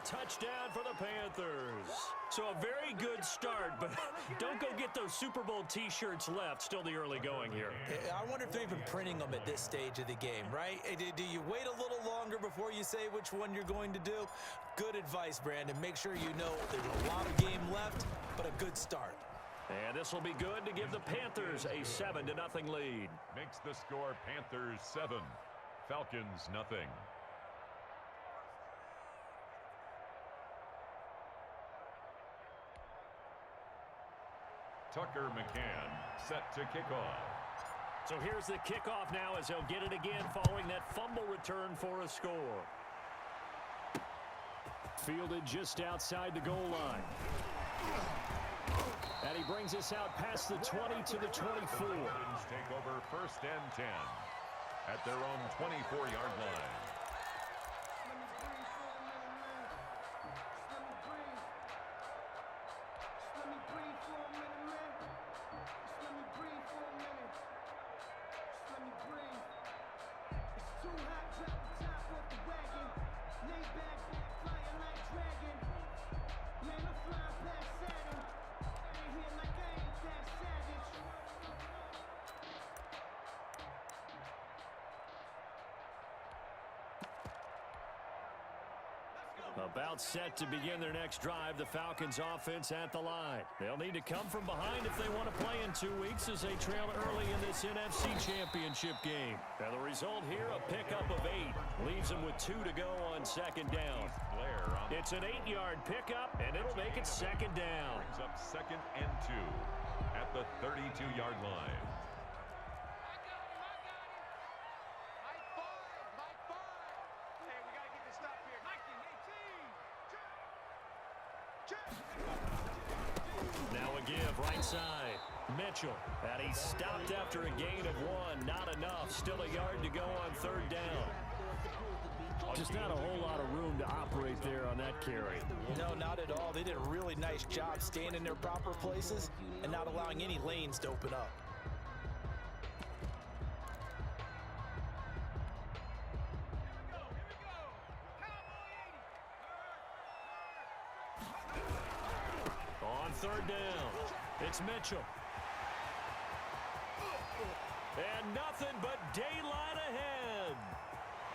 touchdown for the Panthers. So a very good start, but don't go get those Super Bowl T-shirts left. Still the early going here. I wonder if they're even printing them at this stage of the game, right? Do you wait a little longer before you say which one you're going to do? Good advice, Brandon. Make sure you know there's a lot of game left, but a good start. And this will be good to give the Panthers a 7-0 lead. Makes the score Panthers 7, Falcons nothing. Tucker McCann set to kick off. So here's the kickoff now as they'll get it again following that fumble return for a score. Fielded just outside the goal line. And he brings us out past the 20 to the 24. Falcons take over 1st and 10 at their own 24-yard line. About set to begin their next drive, the Falcons offense at the line. They'll need to come from behind if they want to play in 2 weeks as they trail early in this NFC Championship game. Now the result here, a pickup of 8. Leaves them with 2 to go on 2nd down. It's an 8-yard pickup, and it'll make it 2nd down. Brings up 2nd and 2 at the 32-yard line. Now a give right side. Mitchell. And he stopped after a gain of 1. Not enough. Still a yard to go on 3rd down. Just not a whole lot of room to operate there on that carry. No, not at all. They did a really nice job staying in their proper places and not allowing any lanes to open up. On 3rd down, it's Mitchell. And nothing but daylight ahead.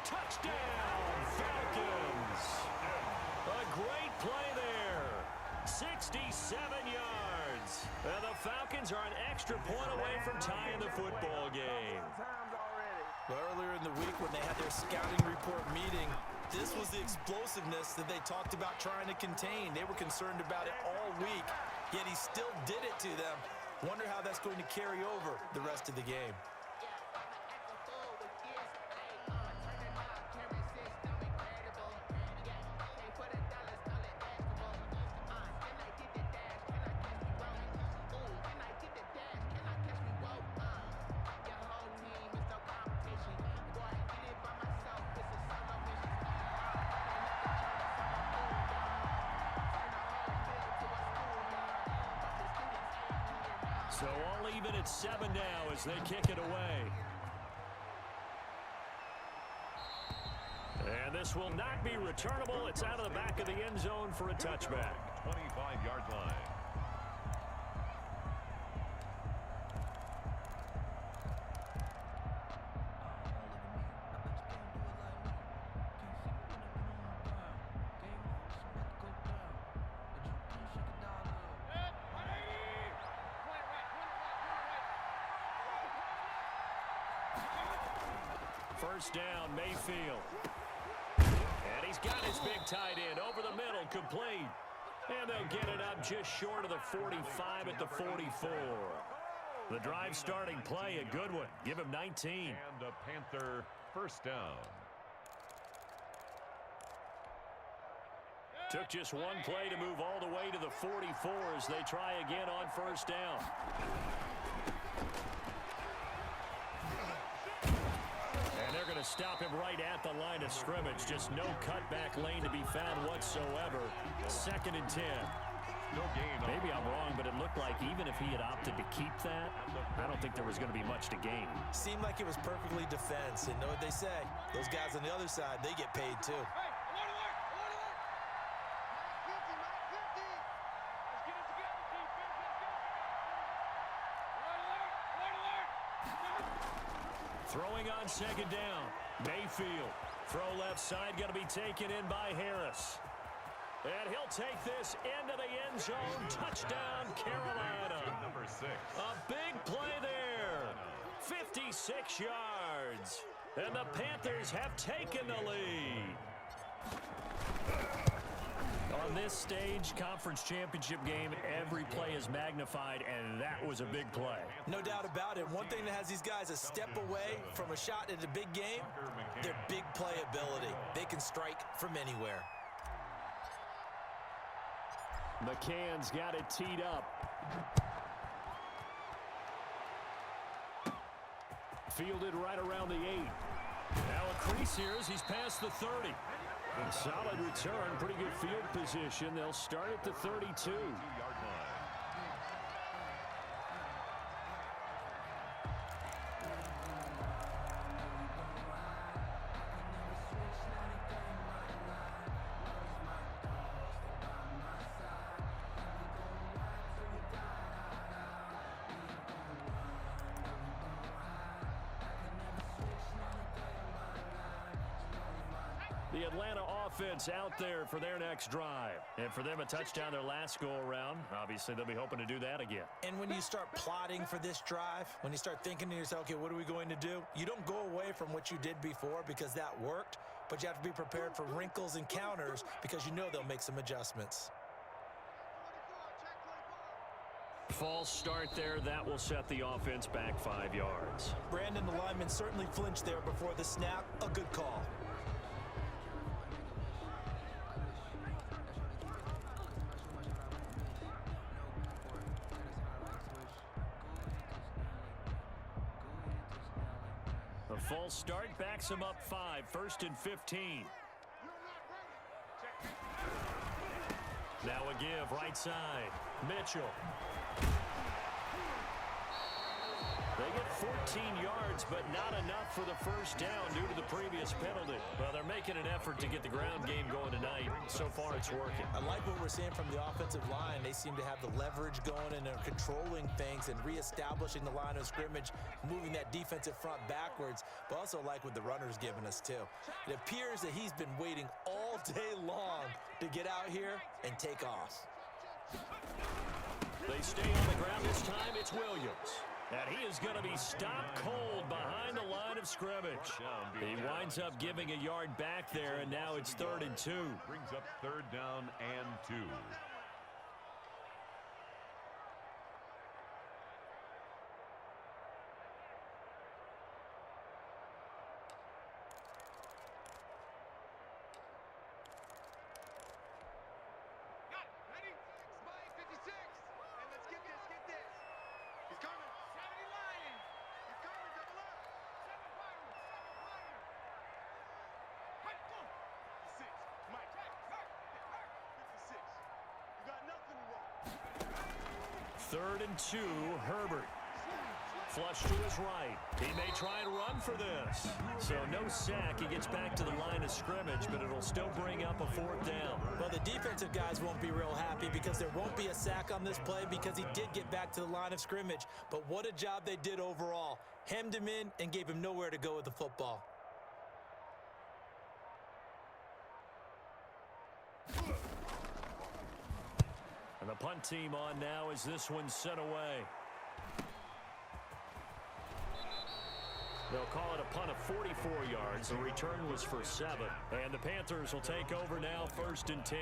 Touchdown, Falcons. A great play there. 67 yards. And the Falcons are an extra point away from tying the football game. Earlier in the week when they had their scouting report meeting, this was the explosiveness that they talked about trying to contain. They were concerned about it all week, yet he still did it to them. Wonder how that's going to carry over the rest of the game. So all even at 7 now as they kick it away. And this will not be returnable. It's out of the back of the end zone for a touchback. 25-yard line. First down, Mayfield. And he's got his big tight end over the middle, complete. And they'll get it up just short of the 45 at the 44. The drive starting play, a good one. Give him 19. And a Panther first down. Took just one play to move all the way to the 44 as they try again on first down. And they're going to stop him right at the line of scrimmage. Just no cutback lane to be found whatsoever. 2nd and 10. No gain. Maybe I'm wrong, but it looked like even if he had opted to keep that, I don't think there was going to be much to gain. Seemed like it was perfectly defense. And know what they say? Those guys on the other side, they get paid too. Throwing on second down. Mayfield. Throw left side going to be taken in by Harris. And he'll take this into the end zone. Touchdown, Carolina. Number 6. A big play there. 56 yards. And the Panthers have taken the lead. On this stage, conference championship game, every play is magnified, and that was a big play. No doubt about it. One thing that has these guys a step away from a shot at a big game, their big play ability. They can strike from anywhere. McCann's got it teed up. Fielded right around the 8. Now a crease here as he's past the 30. A solid return, pretty good field position. They'll start at the 32. 2-yard line. The Atlanta offense out there for their next drive. And for them, a touchdown their last go-around. Obviously, they'll be hoping to do that again. And when you start plotting for this drive, when you start thinking to yourself, okay, what are we going to do? You don't go away from what you did before because that worked, but you have to be prepared for wrinkles and counters because you know they'll make some adjustments. False start there. That will set the offense back 5 yards. Brandon, the lineman, certainly flinched there before the snap. A good call. A false start backs him up 5. 1st and 15. Now a give right side. Mitchell. They get 14 yards, but not enough for the first down due to the previous penalty. Well, they're making an effort to get the ground game going tonight. So far, it's working. I like what we're seeing from the offensive line. They seem to have the leverage going and are controlling things and reestablishing the line of scrimmage, moving that defensive front backwards, but also like what the runner's giving us, too. It appears that he's been waiting all day long to get out here and take off. They stay on the ground this time. It's Williams. And he is going to be stopped cold behind the line of scrimmage. He winds up giving a yard back there, and now it's 3rd and 2. Brings up 3rd down and 2. Third and 2, Herbert. Flush to his right. He may try and run for this. So no sack. He gets back to the line of scrimmage, but it'll still bring up a 4th down. Well, the defensive guys won't be real happy because there won't be a sack on this play because he did get back to the line of scrimmage. But what a job they did overall. Hemmed him in and gave him nowhere to go with the football. And the punt team on now as this one's sent away. They'll call it a punt of 44 yards. The return was for 7. And the Panthers will take over now, 1st and 10.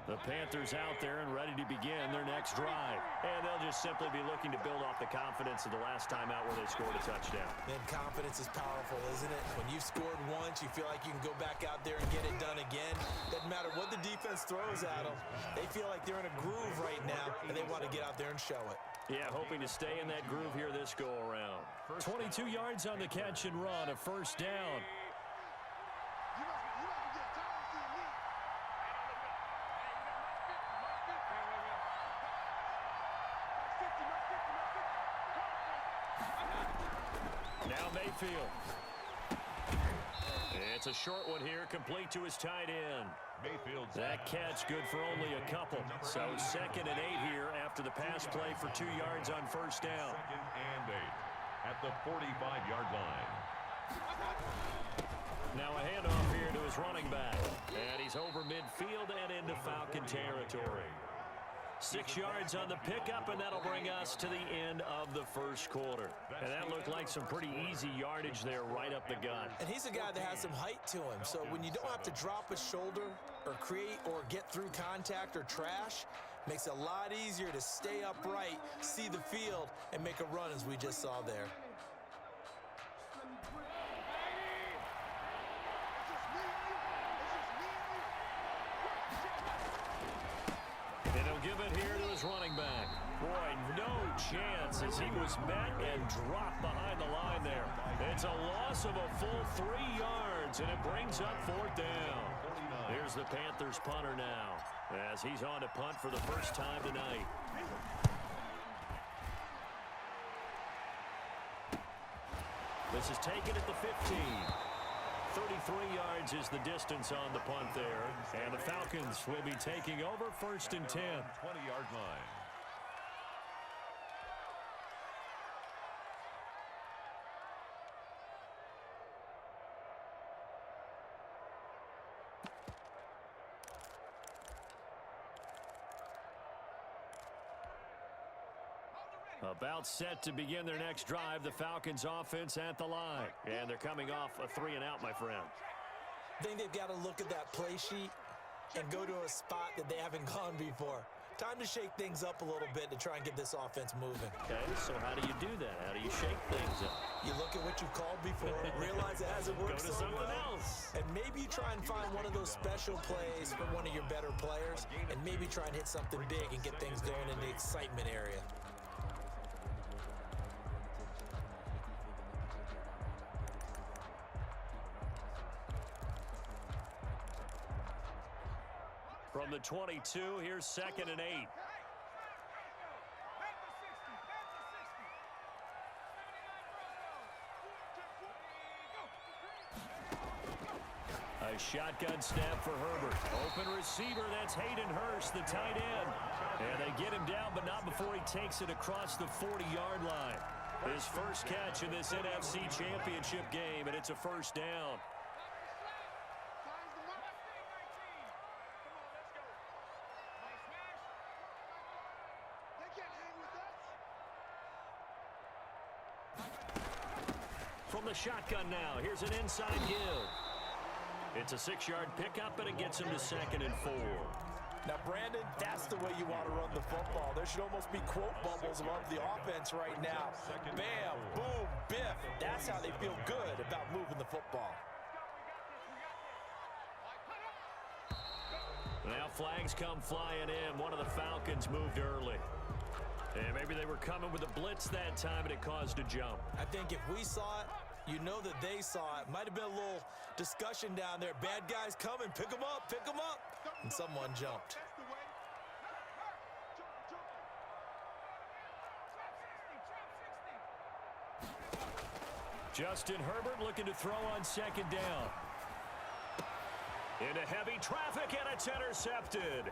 The Panthers out there and ready to begin their next drive. And they'll just simply be looking to build off the confidence of the last time out where they scored a touchdown. Man, confidence is powerful, isn't it? When you've scored once, you feel like you can go back out there and get it done again. Doesn't matter what the defense throws at them. They feel like they're in a groove right now, and they want to get out there and show it. Yeah, hoping to stay in that groove here this go-around. 22 yards on the catch and run, a 1st down. Now Mayfield. It's a short one here, complete to his tight end. Mayfield's That catch good for only a couple. So 2nd and 8 here after the pass play for 2 yards on first down. 2nd and 8 at the 45-yard line. Now a handoff here to his running back. And he's over midfield and into Falcon territory. 6 yards on the pickup, and that'll bring us to the end of the first quarter. And that looked like some pretty easy yardage there right up the gut. And he's a guy that has some height to him. So when you don't have to drop a shoulder or create or get through contact or trash, makes it a lot easier to stay upright, see the field, and make a run as we just saw there. And he'll give it here to his running back. Boy, no chance as he was met and dropped behind the line there. It's a loss of a full 3 yards, and it brings up 4th down. Here's the Panthers punter now as he's on to punt for the first time tonight. This is taken at the 15. 33 yards is the distance on the punt there. And the Falcons will be taking over 1st and 10. 20-yard line. About set to begin their next drive, the Falcons offense at the line. And they're coming off a 3 and out, my friend. I think they've got to look at that play sheet and go to a spot that they haven't gone before. Time to shake things up a little bit to try and get this offense moving. Okay, so how do you do that? How do you shake things up? You look at what you've called before, realize it hasn't worked Go to so something well, else. and maybe you try and find one of those special plays for one of your better players, and maybe try and hit something big and get things going in the excitement area. From the 22, here's 2nd and 8. A shotgun snap for Herbert. Open receiver, that's Hayden Hurst, the tight end. And they get him down, but not before he takes it across the 40-yard line. His first catch in this NFC Championship game, and it's a first down. From the shotgun now, here's an inside give. It's a 6-yard pickup, and it gets him to 2nd and 4. Now, Brandon, that's the way you want to run the football. There should almost be quote bubbles above the offense right now. Bam, boom, biff. That's how they feel good about moving the football. Now flags come flying in. One of the Falcons moved early. And maybe they were coming with a blitz that time, and it caused a jump. I think if we saw it, you know that they saw it. Might have been a little discussion down there. Bad guys coming. Pick them up. Pick them up. And someone jumped. Justin Herbert looking to throw on 2nd down. Into heavy traffic, and it's intercepted.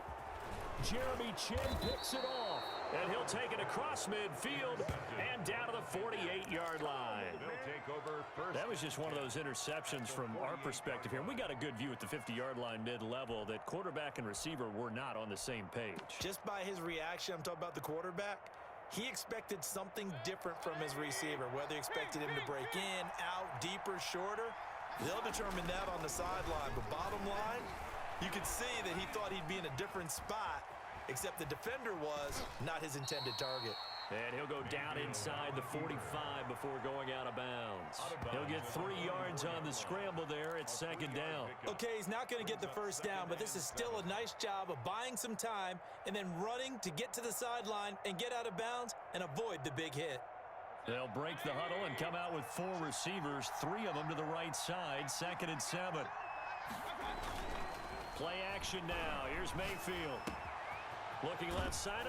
Jeremy Chin picks it off, and he'll take it across midfield and down to the 48-yard line. They'll take over first. That was just one of those interceptions from our perspective here. We got a good view at the 50-yard line mid-level that quarterback and receiver were not on the same page. Just by his reaction, I'm talking about the quarterback, he expected something different from his receiver, whether he expected him to break in, out, deeper, shorter. They'll determine that on the sideline. But bottom line, you could see that he thought he'd be in a different spot, except the defender was not his intended target. And he'll go down inside the 45 before going out of bounds. He'll get 3 yards on the scramble there at 2nd down. Okay, he's not going to get the first down, but this is still a nice job of buying some time and then running to get to the sideline and get out of bounds and avoid the big hit. They'll break the huddle and come out with 4 receivers, 3 of them to the right side, 2nd and 7. Play action now. Here's Mayfield. Looking left side.